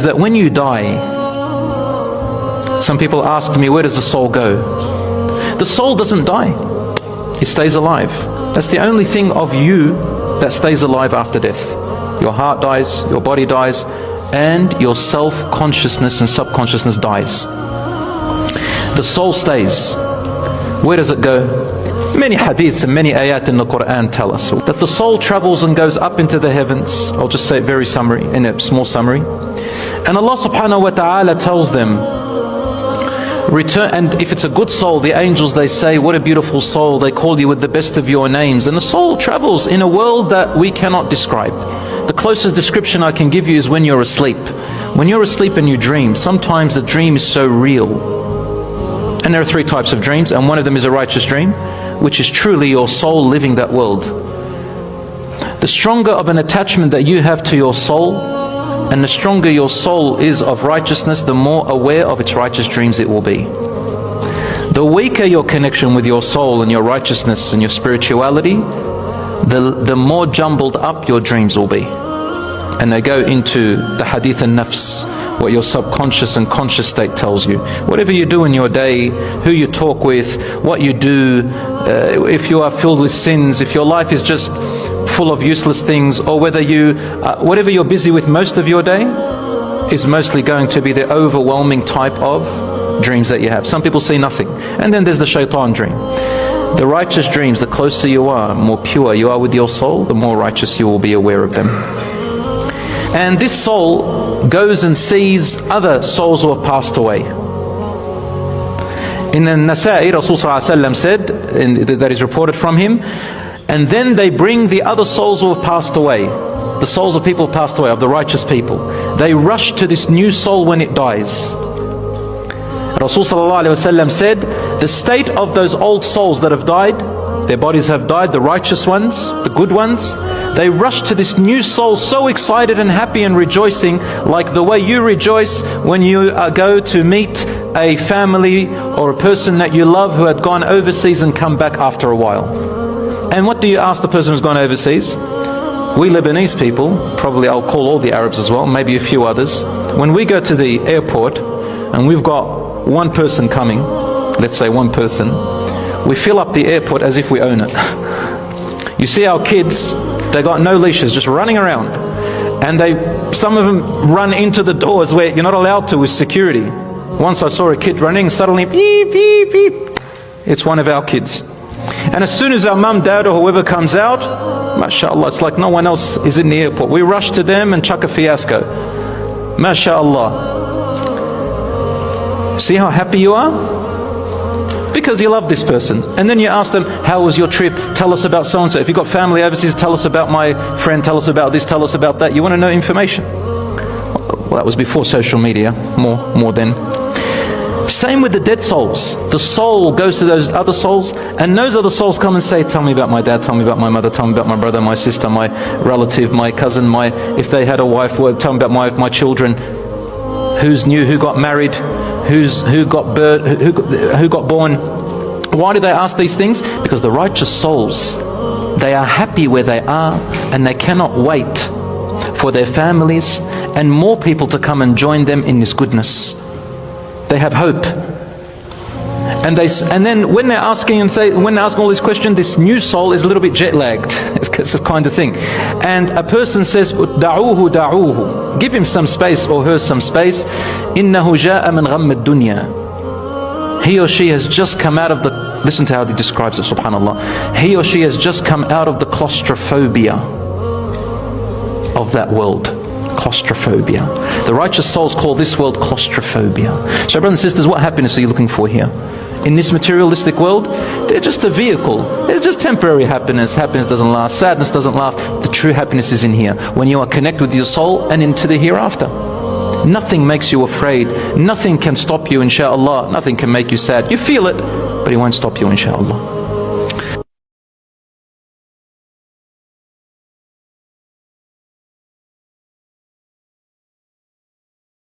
That when you die, some people ask me, where does the soul go? The soul doesn't die, it stays alive. That's the only thing of you that stays alive after death. Your heart dies, your body dies, and your self-consciousness and subconsciousness dies. The soul stays. Where does it go? Many hadiths and many ayat in the Quran tell us that the soul travels and goes up into the heavens. I'll just say it very summary, in a small summary. And Allah subhanahu wa ta'ala tells them, return. And if it's a good soul, the angels, they say, what a beautiful soul, they call you with the best of your names. And the soul travels in a world that we cannot describe. The closest description I can give you is when you're asleep. When you're asleep and you dream, sometimes the dream is so real. And there are three types of dreams, and one of them is a righteous dream, which is truly your soul living that world. The stronger of an attachment that you have to your soul, and the stronger your soul is of righteousness, the more aware of its righteous dreams it will be. The weaker your connection with your soul and your righteousness and your spirituality, the more jumbled up your dreams will be. And they go into the hadith and nafs, what your subconscious and conscious state tells you. Whatever you do in your day, who you talk with, what you do, if you are filled with sins, if your life is just full of useless things, or whether you, whatever you're busy with most of your day, is mostly going to be the overwhelming type of dreams that you have. Some people see nothing. And then there's the shaitan dream. The righteous dreams, the closer you are, more pure you are with your soul, the more righteous you will be aware of them. And this soul goes and sees other souls who have passed away. In the Nasa'i, Rasul said, that is reported from him, and then they bring the other souls who have passed away, the souls of people who passed away, of the righteous people. They rush to this new soul when it dies. Rasul said, the state of those old souls that have died, their bodies have died, the righteous ones, the good ones, they rush to this new soul so excited and happy and rejoicing, like the way you rejoice when you go to meet a family or a person that you love who had gone overseas and come back after a while. And what do you ask the person who's gone overseas? We Lebanese people, probably I'll call all the Arabs as well, maybe a few others, when we go to the airport and we've got one person coming, let's say one person, we fill up the airport as if we own it. You see our kids, they got no leashes, just running around, and some of them run into the doors where you're not allowed to with security. Once I saw a kid running, suddenly beep beep beep, it's one of our kids. And as soon as our mum, dad or whoever comes out, mashallah, it's like no one else is in the airport. We rush to them and chuck a fiasco. Mashallah. See how happy you are? Because you love this person. And then you ask them, how was your trip? Tell us about so-and-so. If you've got family overseas, tell us about my friend, tell us about this, tell us about that. You want to know information. Well, that was before social media, more then. Same with the dead souls. The soul goes to those other souls, and those other souls come and say, tell me about my dad, tell me about my mother, tell me about my brother, my sister, my relative, my cousin, if they had a wife, tell me about my children, who's new, who got married, who got born. Why do they ask these things? Because the righteous souls, they are happy where they are, and they cannot wait for their families and more people to come and join them in this goodness. They have hope. And then when they're asking all these questions, this new soul is a little bit jet lagged. It's this kind of thing. And a person says, da'uhu da'uhu, give him some space or her some space. Innahu ja'a min ghamm ad-dunya. He or she has just come out of the, listen to how he describes it, subhanallah. He or she has just come out of the claustrophobia of that world. Claustrophobia. The righteous souls call this world claustrophobia. So brothers and sisters, what happiness are you looking for here? In this materialistic world, they're just a vehicle. They're just temporary happiness. Happiness doesn't last. Sadness doesn't last. The true happiness is in here, when you are connected with your soul and into the hereafter. Nothing makes you afraid. Nothing can stop you, inshaAllah. Nothing can make you sad. You feel it, but it won't stop you, inshaAllah.